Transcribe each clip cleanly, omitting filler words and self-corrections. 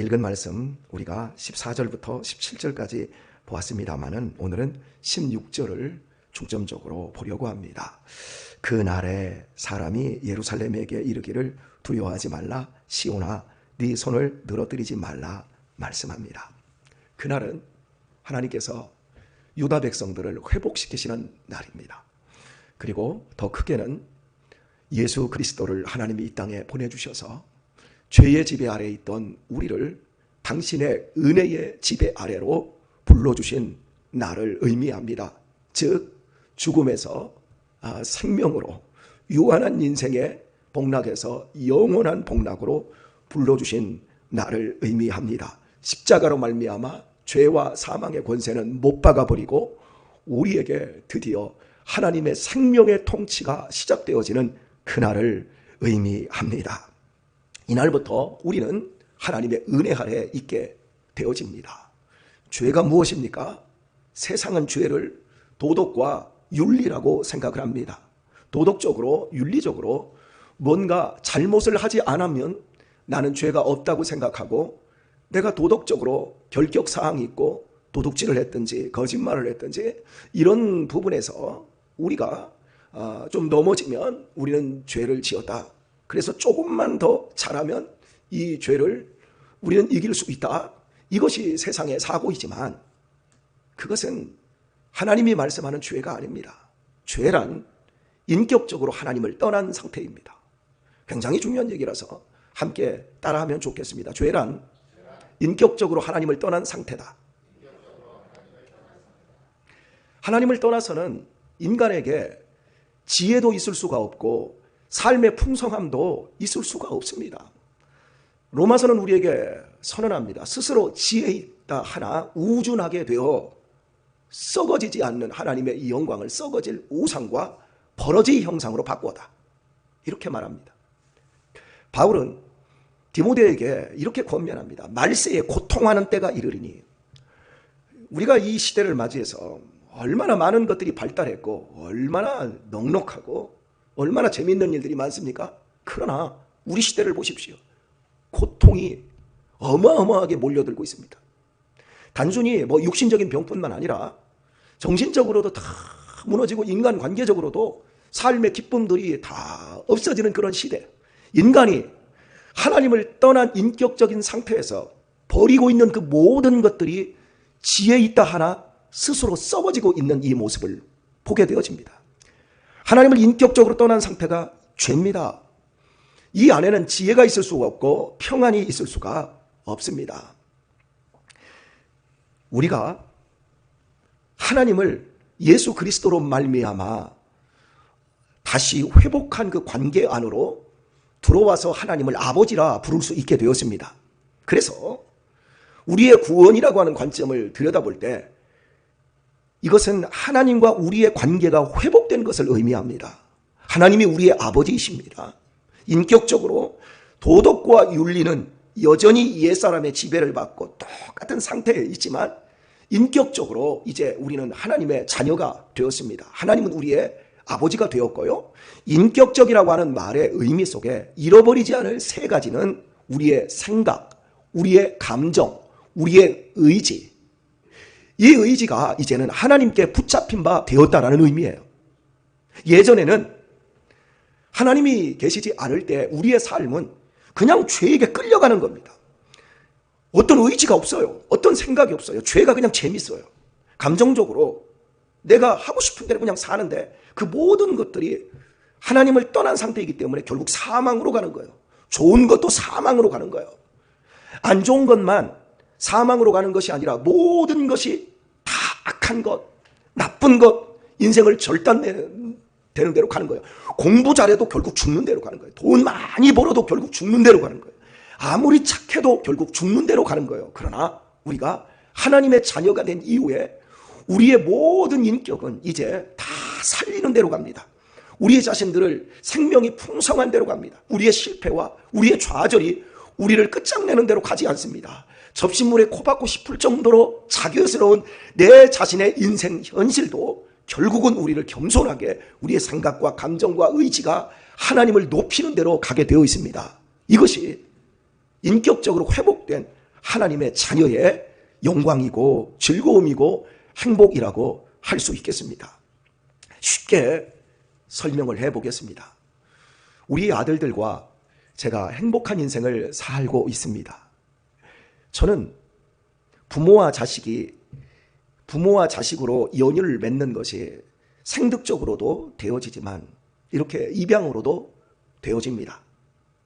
읽은 말씀 우리가 14절부터 17절까지 보았습니다마는 오늘은 16절을 중점적으로 보려고 합니다. 그날에 사람이 예루살렘에게 이르기를 두려워하지 말라, 시온아 네 손을 늘어뜨리지 말라 말씀합니다. 그날은 하나님께서 유다 백성들을 회복시키시는 날입니다. 그리고 더 크게는 예수 그리스도를 하나님이 이 땅에 보내주셔서 죄의 지배 아래에 있던 우리를 당신의 은혜의 지배 아래로 불러주신 날을 의미합니다. 즉 죽음에서 생명으로, 유한한 인생의 복락에서 영원한 복락으로 불러주신 날을 의미합니다. 십자가로 말미암아 죄와 사망의 권세는 못 박아버리고 우리에게 드디어 하나님의 생명의 통치가 시작되어지는 그날을 의미합니다. 이날부터 우리는 하나님의 은혜 아래에 있게 되어집니다. 죄가 무엇입니까? 세상은 죄를 도덕과 윤리라고 생각을 합니다. 도덕적으로, 윤리적으로 뭔가 잘못을 하지 않으면 나는 죄가 없다고 생각하고, 내가 도덕적으로 결격사항이 있고 도둑질을 했든지 거짓말을 했든지 이런 부분에서 우리가 좀 넘어지면 우리는 죄를 지었다. 그래서 조금만 더 잘하면 이 죄를 우리는 이길 수 있다. 이것이 세상의 사고이지만 그것은 하나님이 말씀하는 죄가 아닙니다. 죄란 인격적으로 하나님을 떠난 상태입니다. 굉장히 중요한 얘기라서 함께 따라하면 좋겠습니다. 죄란 인격적으로 하나님을 떠난 상태다. 하나님을 떠나서는 인간에게 지혜도 있을 수가 없고 삶의 풍성함도 있을 수가 없습니다. 로마서는 우리에게 선언합니다. 스스로 지혜 있다 하나 우준하게 되어 썩어지지 않는 하나님의 이 영광을 썩어질 우상과 버러지 형상으로 바꾸었다. 이렇게 말합니다. 바울은 디모데에게 이렇게 권면합니다. 말세에 고통하는 때가 이르리니. 우리가 이 시대를 맞이해서 얼마나 많은 것들이 발달했고 얼마나 넉넉하고 얼마나 재미있는 일들이 많습니까? 그러나 우리 시대를 보십시오. 고통이 어마어마하게 몰려들고 있습니다. 단순히 육신적인 병뿐만 아니라 정신적으로도 다 무너지고 인간관계적으로도 삶의 기쁨들이 다 없어지는 그런 시대. 인간이 하나님을 떠난 인격적인 상태에서 버리고 있는 그 모든 것들이 지혜 있다 하나 스스로 썩어지고 있는 이 모습을 보게 되어집니다. 하나님을 인격적으로 떠난 상태가 죄입니다. 이 안에는 지혜가 있을 수가 없고 평안이 있을 수가 없습니다. 우리가 하나님을 예수 그리스도로 말미암아 다시 회복한 그 관계 안으로 들어와서 하나님을 아버지라 부를 수 있게 되었습니다. 그래서 우리의 구원이라고 하는 관점을 들여다볼 때 이것은 하나님과 우리의 관계가 회복된 것을 의미합니다. 하나님이 우리의 아버지이십니다. 인격적으로 도덕과 윤리는 여전히 옛사람의 지배를 받고 똑같은 상태에 있지만 인격적으로 이제 우리는 하나님의 자녀가 되었습니다. 하나님은 우리의 아버지가 되었고요. 인격적이라고 하는 말의 의미 속에 잃어버리지 않을 세 가지는 우리의 생각, 우리의 감정, 우리의 의지. 이 의지가 이제는 하나님께 붙잡힌 바 되었다라는 의미예요. 예전에는 하나님이 계시지 않을 때 우리의 삶은 그냥 죄에게 끌려가는 겁니다. 어떤 의지가 없어요. 어떤 생각이 없어요. 죄가 그냥 재밌어요. 감정적으로 내가 하고 싶은 대로 그냥 사는데 그 모든 것들이 하나님을 떠난 상태이기 때문에 결국 사망으로 가는 거예요. 좋은 것도 사망으로 가는 거예요. 안 좋은 것만 사망으로 가는 것이 아니라 모든 것이 다 악한 것, 나쁜 것, 인생을 절단되는 대로 가는 거예요. 공부 잘해도 결국 죽는 대로 가는 거예요. 돈 많이 벌어도 결국 죽는 대로 가는 거예요. 아무리 착해도 결국 죽는 대로 가는 거예요. 그러나 우리가 하나님의 자녀가 된 이후에 우리의 모든 인격은 이제 다 살리는 대로 갑니다. 우리의 자신들을 생명이 풍성한 대로 갑니다. 우리의 실패와 우리의 좌절이 우리를 끝장내는 대로 가지 않습니다. 접시물에 코박고 싶을 정도로 자괴스러운 내 자신의 인생 현실도 결국은 우리를 겸손하게 우리의 생각과 감정과 의지가 하나님을 높이는 대로 가게 되어 있습니다. 이것이 인격적으로 회복된 하나님의 자녀의 영광이고 즐거움이고 행복이라고 할 수 있겠습니다. 쉽게 설명을 해보겠습니다. 우리 아들들과 제가 행복한 인생을 살고 있습니다. 저는 부모와 자식으로 연유를 맺는 것이 생득적으로도 되어지지만 이렇게 입양으로도 되어집니다.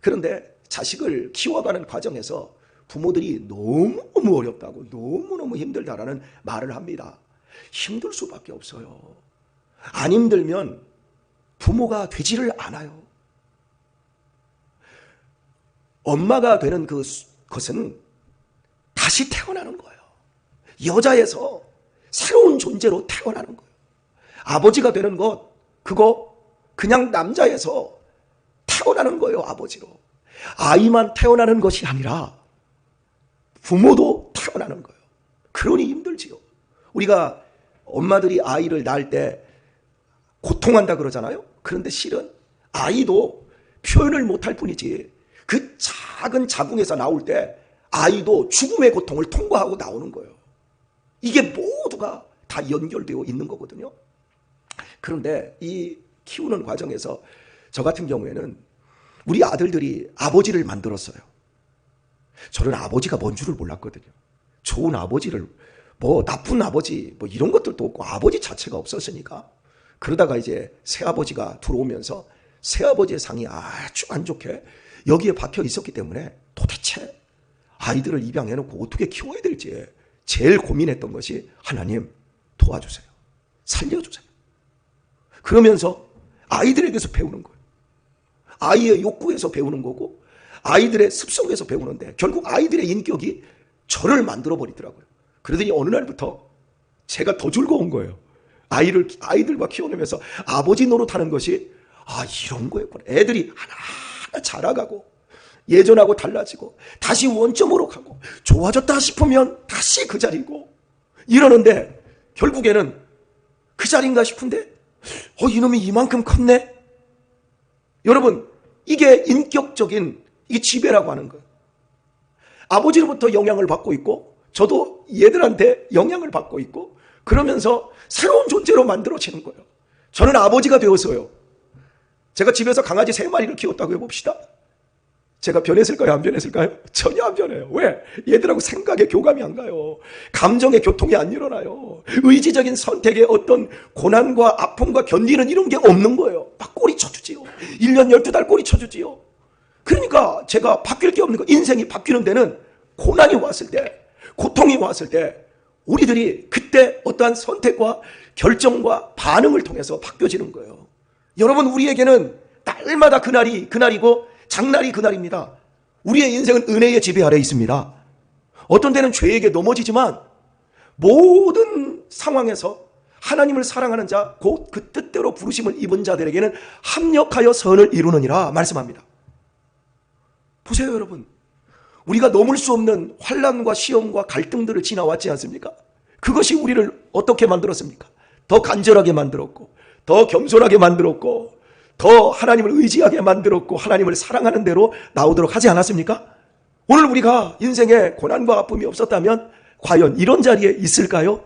그런데 자식을 키워가는 과정에서 부모들이 너무 어렵다고 너무너무 힘들다라는 말을 합니다. 힘들 수밖에 없어요. 안 힘들면 부모가 되지를 않아요. 엄마가 되는 것은 다시 태어나는 거예요. 여자에서 새로운 존재로 태어나는 거예요. 아버지가 되는 것, 그거 그냥 남자에서 태어나는 거예요. 아버지로. 아이만 태어나는 것이 아니라 부모도 태어나는 거예요. 그러니 힘들지요. 우리가 엄마들이 아이를 낳을 때 고통한다 그러잖아요. 그런데 실은 아이도 표현을 못할 뿐이지 그 작은 자궁에서 나올 때 아이도 죽음의 고통을 통과하고 나오는 거예요. 이게 모두가 다 연결되어 있는 거거든요. 그런데 이 키우는 과정에서 저 같은 경우에는 우리 아들들이 아버지를 만들었어요. 저는 아버지가 뭔 줄을 몰랐거든요. 좋은 아버지를 나쁜 아버지 이런 것들도 없고 아버지 자체가 없었으니까. 그러다가 이제 새아버지가 들어오면서 새아버지의 상이 아주 안 좋게 여기에 박혀 있었기 때문에 도대체 아이들을 입양해놓고 어떻게 키워야 될지 제일 고민했던 것이 하나님 도와주세요. 살려주세요. 그러면서 아이들에게서 배우는 거예요. 아이의 욕구에서 배우는 거고 아이들의 습성에서 배우는데 결국 아이들의 인격이 저를 만들어버리더라고요. 그러더니 어느 날부터 제가 더 즐거운 거예요. 아이들과 키워내면서 아버지 노릇하는 것이 이런 거였구나. 애들이 하나하나 자라가고 예전하고 달라지고 다시 원점으로 가고 좋아졌다 싶으면 다시 그 자리고 이러는데 결국에는 그 자리인가 싶은데 이놈이 이만큼 컸네. 여러분 이게 인격적인 이게 지배라고 하는 거예요. 아버지로부터 영향을 받고 있고 저도 얘들한테 영향을 받고 있고 그러면서 새로운 존재로 만들어지는 거예요. 저는 아버지가 되어서요. 제가 집에서 강아지 3마리를 키웠다고 해봅시다. 제가 변했을까요? 안 변했을까요? 전혀 안 변해요. 왜? 얘들하고 생각의 교감이 안 가요. 감정의 교통이 안 일어나요. 의지적인 선택의 어떤 고난과 아픔과 견디는 이런 게 없는 거예요. 막 꼬리 쳐주지요. 1년 12달 꼬리 쳐주지요. 그러니까 제가 바뀔 게 없는 거. 인생이 바뀌는 데는 고난이 왔을 때, 고통이 왔을 때 우리들이 그때 어떠한 선택과 결정과 반응을 통해서 바뀌어지는 거예요. 여러분 우리에게는 날마다 그날이 그날이고 장날이 그날입니다. 우리의 인생은 은혜의 지배 아래에 있습니다. 어떤 때는 죄에게 넘어지지만 모든 상황에서 하나님을 사랑하는 자, 곧 그 뜻대로 부르심을 입은 자들에게는 합력하여 선을 이루느니라 말씀합니다. 보세요 여러분. 우리가 넘을 수 없는 환난과 시험과 갈등들을 지나왔지 않습니까? 그것이 우리를 어떻게 만들었습니까? 더 간절하게 만들었고 더 겸손하게 만들었고 더 하나님을 의지하게 만들었고 하나님을 사랑하는 대로 나오도록 하지 않았습니까? 오늘 우리가 인생에 고난과 아픔이 없었다면 과연 이런 자리에 있을까요?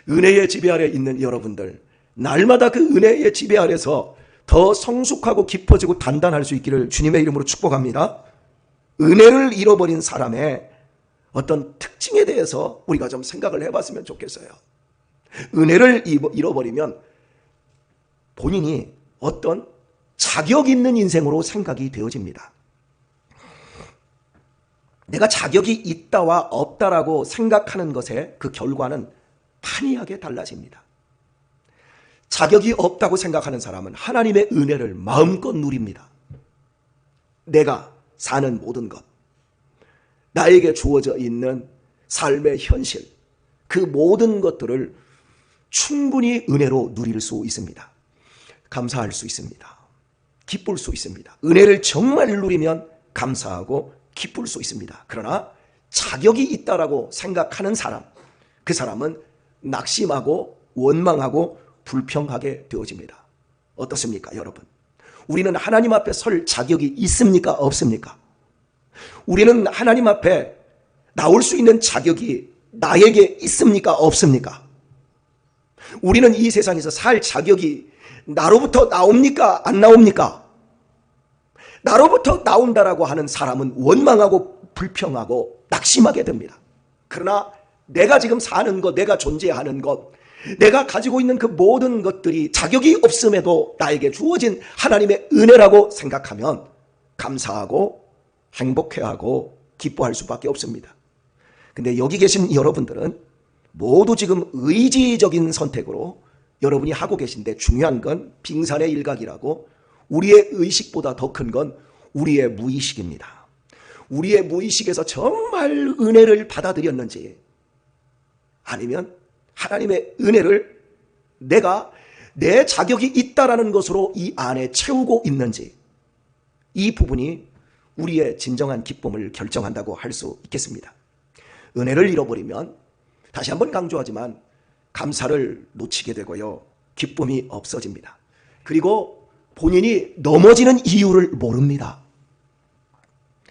은혜의 지배 아래 있는 여러분들, 날마다 그 은혜의 지배 아래서 더 성숙하고 깊어지고 단단할 수 있기를 주님의 이름으로 축복합니다. 은혜를 잃어버린 사람의 어떤 특징에 대해서 우리가 좀 생각을 해봤으면 좋겠어요. 은혜를 잃어버리면 본인이 어떤 자격 있는 인생으로 생각이 되어집니다. 내가 자격이 있다와 없다라고 생각하는 것의 그 결과는 판이하게 달라집니다. 자격이 없다고 생각하는 사람은 하나님의 은혜를 마음껏 누립니다. 내가 사는 모든 것, 나에게 주어져 있는 삶의 현실, 그 모든 것들을 충분히 은혜로 누릴 수 있습니다. 감사할 수 있습니다. 기쁠 수 있습니다. 은혜를 정말 누리면 감사하고 기쁠 수 있습니다. 그러나 자격이 있다라고 생각하는 사람, 그 사람은 낙심하고 원망하고 불평하게 되어집니다. 어떻습니까, 여러분? 우리는 하나님 앞에 설 자격이 있습니까? 없습니까? 우리는 하나님 앞에 나올 수 있는 자격이 나에게 있습니까? 없습니까? 우리는 이 세상에서 살 자격이 나로부터 나옵니까? 안 나옵니까? 나로부터 나온다라고 하는 사람은 원망하고 불평하고 낙심하게 됩니다. 그러나 내가 지금 사는 것, 내가 존재하는 것, 내가 가지고 있는 그 모든 것들이 자격이 없음에도 나에게 주어진 하나님의 은혜라고 생각하면 감사하고 행복해하고 기뻐할 수밖에 없습니다. 근데 여기 계신 여러분들은 모두 지금 의지적인 선택으로 여러분이 하고 계신데, 중요한 건 빙산의 일각이라고 우리의 의식보다 더 큰 건 우리의 무의식입니다. 우리의 무의식에서 정말 은혜를 받아들였는지, 아니면 하나님의 은혜를 내가 내 자격이 있다라는 것으로 이 안에 채우고 있는지, 이 부분이 우리의 진정한 기쁨을 결정한다고 할 수 있겠습니다. 은혜를 잃어버리면, 다시 한번 강조하지만, 감사를 놓치게 되고요, 기쁨이 없어집니다. 그리고 본인이 넘어지는 이유를 모릅니다.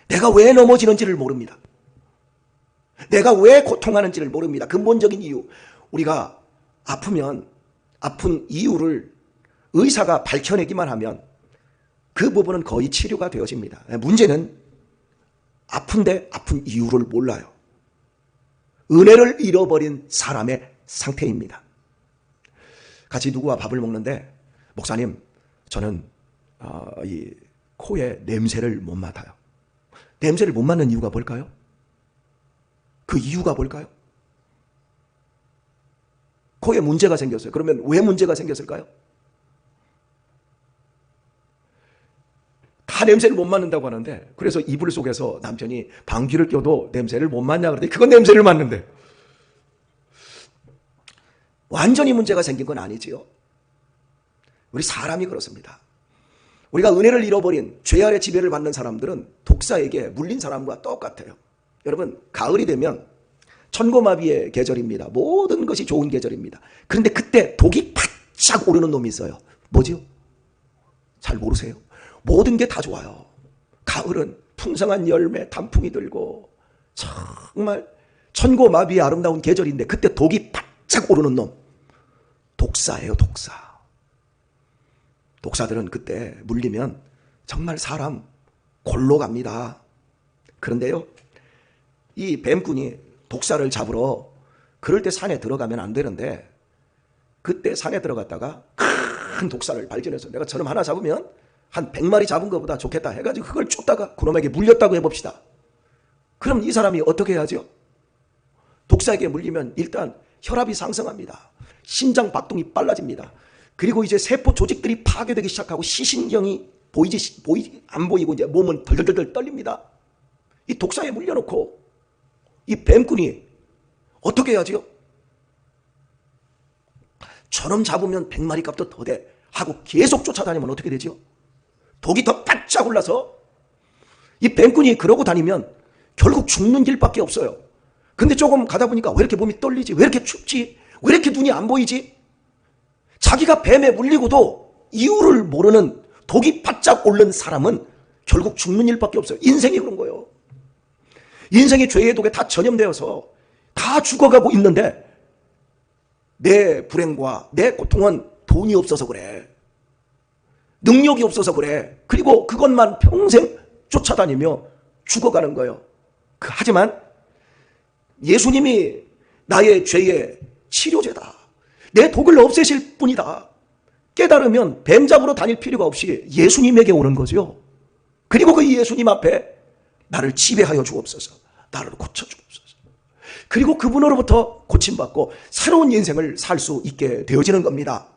내가 왜 넘어지는지를 모릅니다. 내가 왜 고통하는지를 모릅니다. 근본적인 이유, 우리가 아프면 아픈 이유를 의사가 밝혀내기만 하면 그 부분은 거의 치료가 되어집니다. 문제는 아픈데 아픈 이유를 몰라요. 은혜를 잃어버린 사람의 상태입니다. 같이 누구와 밥을 먹는데, 목사님, 저는 이 코에 냄새를 못 맡아요. 냄새를 못 맡는 이유가 뭘까요? 그 이유가 뭘까요? 코에 문제가 생겼어요. 그러면 왜 문제가 생겼을까요? 다 냄새를 못 맡는다고 하는데, 그래서 이불 속에서 남편이 방귀를 껴도 냄새를 못 맡냐 그러더니 그건 냄새를 맡는데, 완전히 문제가 생긴 건 아니지요. 우리 사람이 그렇습니다. 우리가 은혜를 잃어버린 죄 아래 지배를 받는 사람들은 독사에게 물린 사람과 똑같아요. 여러분, 가을이 되면 천고마비의 계절입니다. 모든 것이 좋은 계절입니다. 그런데 그때 독이 바짝 오르는 놈이 있어요. 뭐지요? 잘 모르세요? 모든 게 다 좋아요. 가을은 풍성한 열매, 단풍이 들고 정말 천고마비의 아름다운 계절인데, 그때 독이 바짝 오르는 놈, 독사예요. 독사. 독사들은 그때 물리면 정말 사람 골로 갑니다. 그런데요, 이 뱀꾼이 독사를 잡으러 그럴 때 산에 들어가면 안 되는데, 그때 산에 들어갔다가 큰 독사를 발견해서 내가 저놈 하나 잡으면 한 100마리 잡은 것보다 좋겠다 해가지고 그걸 쫓다가 그놈에게 물렸다고 해봅시다. 그럼 이 사람이 어떻게 해야죠? 독사에게 물리면 일단 혈압이 상승합니다. 심장 박동이 빨라집니다. 그리고 이제 세포 조직들이 파괴되기 시작하고 시신경이 안 보이고 이제 몸은 덜덜덜 떨립니다. 이 독사에 물려놓고 이 뱀꾼이 어떻게 해야지요? 저놈 잡으면 100마리 값도 더 돼 하고 계속 쫓아다니면 어떻게 되지요? 독이 더 바짝 올라서 이 뱀꾼이 그러고 다니면 결국 죽는 길밖에 없어요. 근데 조금 가다 보니까 왜 이렇게 몸이 떨리지? 왜 이렇게 춥지? 왜 이렇게 눈이 안 보이지? 자기가 뱀에 물리고도 이유를 모르는 독이 바짝 오른 사람은 결국 죽는 일밖에 없어요. 인생이 그런 거예요. 인생이 죄의 독에 다 전염되어서 다 죽어가고 있는데, 내 불행과 내 고통은 돈이 없어서 그래, 능력이 없어서 그래, 그리고 그것만 평생 쫓아다니며 죽어가는 거예요. 하지만 예수님이 나의 죄의 치료제다, 내 독을 없애실 뿐이다 깨달으면 뱀 잡으러 다닐 필요가 없이 예수님에게 오는 거죠. 그리고 그 예수님 앞에 나를 지배하여 주옵소서, 나를 고쳐 주옵소서. 그리고 그분으로부터 고침받고 새로운 인생을 살 수 있게 되어지는 겁니다.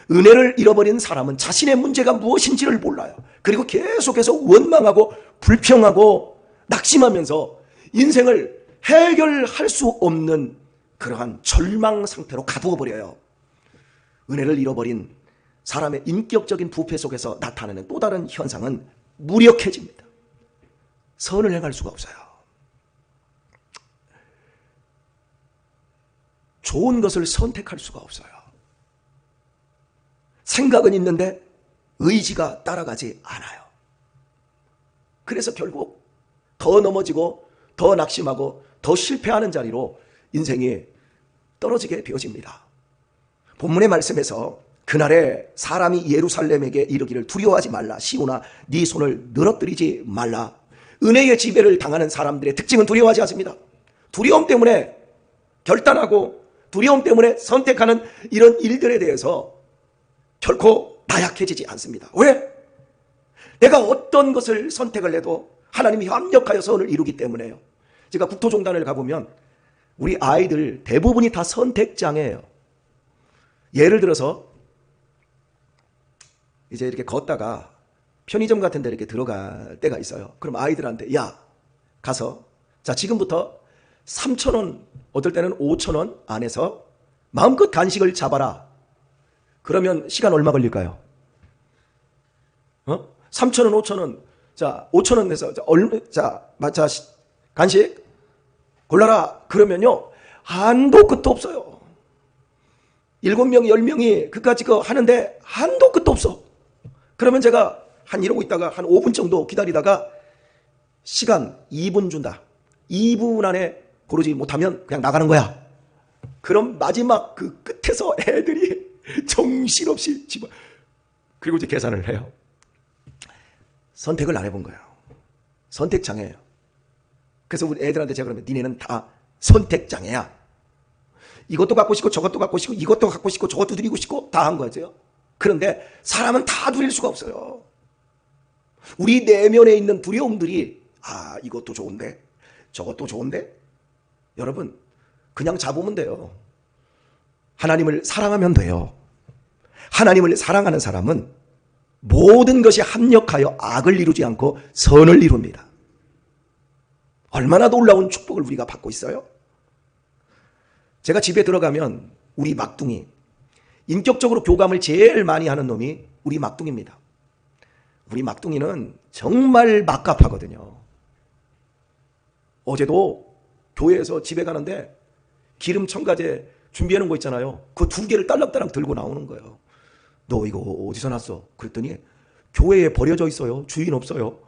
은혜를 잃어버린 사람은 자신의 문제가 무엇인지를 몰라요. 그리고 계속해서 원망하고 불평하고 낙심하면서 인생을 해결할 수 없는 그러한 절망 상태로 가두어 버려요. 은혜를 잃어버린 사람의 인격적인 부패 속에서 나타나는 또 다른 현상은 무력해집니다. 선을 행할 수가 없어요. 좋은 것을 선택할 수가 없어요. 생각은 있는데 의지가 따라가지 않아요. 그래서 결국 더 넘어지고 더 낙심하고 더 실패하는 자리로 인생이 떨어지게 되어집니다. 본문의 말씀에서 그날에 사람이 예루살렘에게 이르기를 두려워하지 말라. 시온아 네 손을 늘어뜨리지 말라. 은혜의 지배를 당하는 사람들의 특징은 두려워하지 않습니다. 두려움 때문에 결단하고 두려움 때문에 선택하는 이런 일들에 대해서 결코 나약해지지 않습니다. 왜? 내가 어떤 것을 선택을 해도 하나님이 합력하여 선을 이루기 때문에요. 제가 국토종단을 가보면 우리 아이들 대부분이 다 선택장애예요. 예를 들어서 이제 이렇게 걷다가 편의점 같은 데 이렇게 들어갈 때가 있어요. 그럼 아이들한테 야 가서 자 지금부터 3,000원 어떨 때는 5,000원 안에서 마음껏 간식을 잡아라. 그러면 시간 얼마 걸릴까요? 3,000원 5,000원 자 5,000원 내서 자 간식 골라라. 그러면요 한도 끝도 없어요. 7명 10명이 그까짓 거 하는데 한도 끝도 없어. 그러면 제가 한 이러고 있다가 한 5분 정도 기다리다가 시간 2분 준다. 2분 안에 고르지 못하면 그냥 나가는 거야. 그럼 마지막 그 끝에서 애들이 정신없이 집어 그리고 이제 계산을 해요. 선택을 안 해본 거예요. 선택장애예요. 그래서 우리 애들한테 제가 그러면 니네는 다 선택장애야. 이것도 갖고 싶고 저것도 갖고 싶고 이것도 갖고 싶고 저것도 누리고 싶고 다 한 거죠. 그런데 사람은 다 누릴 수가 없어요. 우리 내면에 있는 두려움들이 이것도 좋은데 저것도 좋은데 여러분 그냥 잡으면 돼요. 하나님을 사랑하면 돼요. 하나님을 사랑하는 사람은 모든 것이 합력하여 악을 이루지 않고 선을 이룹니다. 얼마나 놀라운 축복을 우리가 받고 있어요. 제가 집에 들어가면 우리 막둥이 인격적으로 교감을 제일 많이 하는 놈이 우리 막둥이입니다. 우리 막둥이는 정말 막갑하거든요. 어제도 교회에서 집에 가는데 기름 첨가제 준비해 놓은 거 있잖아요. 그 2개를 딸랑딸랑 들고 나오는 거예요. 너 이거 어디서 났어? 그랬더니 교회에 버려져 있어요. 주인 없어요.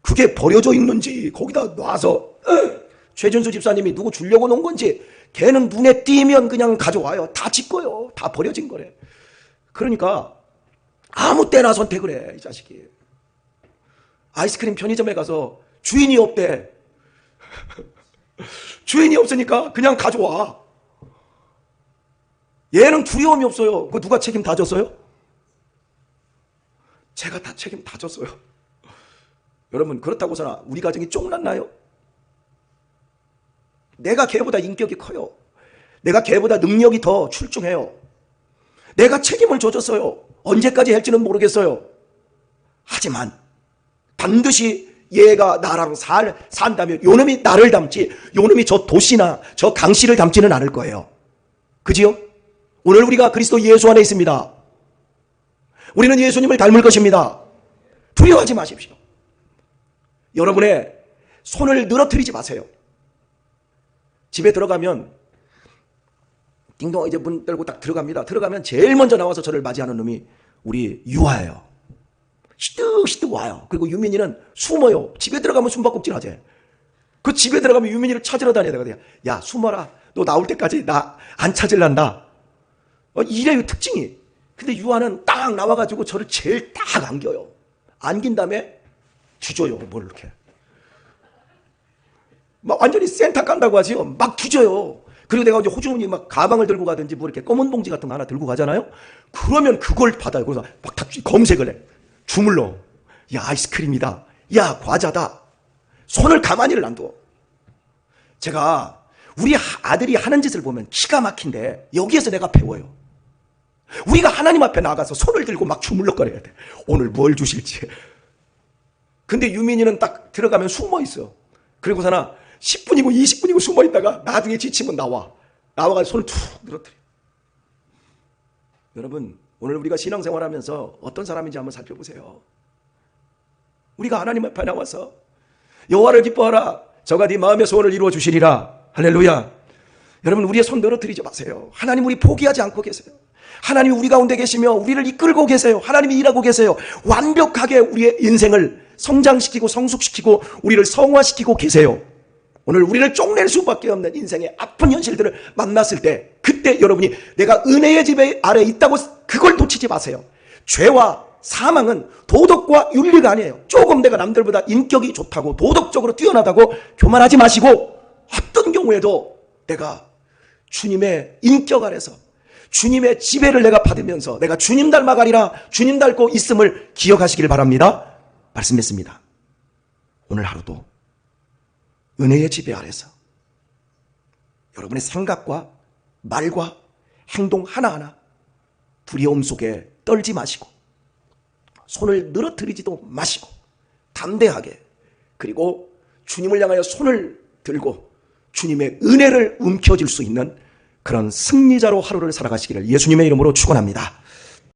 그게 버려져 있는지 거기다 놔서 최준수 집사님이 누구 주려고 놓은 건지 걔는 눈에 띄면 그냥 가져와요. 다 지 거요. 다 버려진 거래. 그러니까 아무 때나 선택을 해, 이 자식이. 아이스크림 편의점에 가서 주인이 없대. 주인이 없으니까 그냥 가져와. 얘는 두려움이 없어요. 그거 누가 책임 다 졌어요? 제가 다 책임 다 졌어요. 여러분 그렇다고서나 우리 가정이 쫑났나요? 내가 걔보다 인격이 커요. 내가 걔보다 능력이 더 출중해요. 내가 책임을 져줬어요. 언제까지 할지는 모르겠어요. 하지만 반드시 얘가 나랑 산다면 요놈이 나를 닮지 요놈이 저 도시나 저 강씨를 닮지는 않을 거예요. 그지요? 오늘 우리가 그리스도 예수 안에 있습니다. 우리는 예수님을 닮을 것입니다. 두려워하지 마십시오. 여러분의 손을 늘어뜨리지 마세요. 집에 들어가면 띵동 이제 문 열고 딱 들어갑니다. 들어가면 제일 먼저 나와서 저를 맞이하는 놈이 우리 유아예요. 시뜩시뜩 와요. 그리고 유민이는 숨어요. 집에 들어가면 숨바꼭질하지. 그 집에 들어가면 유민이를 찾으러 다녀야 되거든요. 야 숨어라. 너 나올 때까지 나 안 찾을란다. 이래요 특징이. 근데 유아는 딱 나와가지고 저를 제일 딱 안겨요. 안긴 다음에 뒤져요. 뭘 이렇게. 막 완전히 센터 깐다고 하지요. 막 뒤져요. 그리고 내가 이제 호주머니 막 가방을 들고 가든지 뭐 이렇게 검은 봉지 같은 거 하나 들고 가잖아요. 그러면 그걸 받아요. 그래서 막 다 검색을 해. 주물러. 야 아이스크림이다. 야 과자다. 손을 가만히를 안 둬. 제가 우리 아들이 하는 짓을 보면 기가 막힌데 여기에서 내가 배워요. 우리가 하나님 앞에 나가서 손을 들고 막 주물럭거려야 돼. 오늘 뭘 주실지. 근데 유민이는 딱 들어가면 숨어 있어. 그리고서나 10분이고 20분이고 숨어 있다가 나중에 지치면 나와가지고 손을 툭 늘어뜨려. 여러분 오늘 우리가 신앙생활하면서 어떤 사람인지 한번 살펴보세요. 우리가 하나님 앞에 나와서 여호와를 기뻐하라. 저가 네 마음의 소원을 이루어 주시리라. 할렐루야. 여러분 우리의 손 늘어뜨리지 마세요. 하나님 우리 포기하지 않고 계세요. 하나님이 우리 가운데 계시며 우리를 이끌고 계세요. 하나님이 일하고 계세요. 완벽하게 우리의 인생을 성장시키고 성숙시키고 우리를 성화시키고 계세요. 오늘 우리를 쪽낼 수밖에 없는 인생의 아픈 현실들을 만났을 때, 그때 여러분이 내가 은혜의 지배 아래 있다고 그걸 놓치지 마세요. 죄와 사망은 도덕과 윤리가 아니에요. 조금 내가 남들보다 인격이 좋다고 도덕적으로 뛰어나다고 교만하지 마시고, 어떤 경우에도 내가 주님의 인격 아래서 주님의 지배를 내가 받으면서 내가 주님 닮아가리라, 주님 닮고 있음을 기억하시길 바랍니다. 말씀했습니다. 오늘 하루도 은혜의 지배 아래서 여러분의 생각과 말과 행동 하나하나 두려움 속에 떨지 마시고 손을 늘어뜨리지도 마시고 담대하게, 그리고 주님을 향하여 손을 들고 주님의 은혜를 움켜쥘 수 있는 그런 승리자로 하루를 살아가시기를 예수님의 이름으로 축원합니다.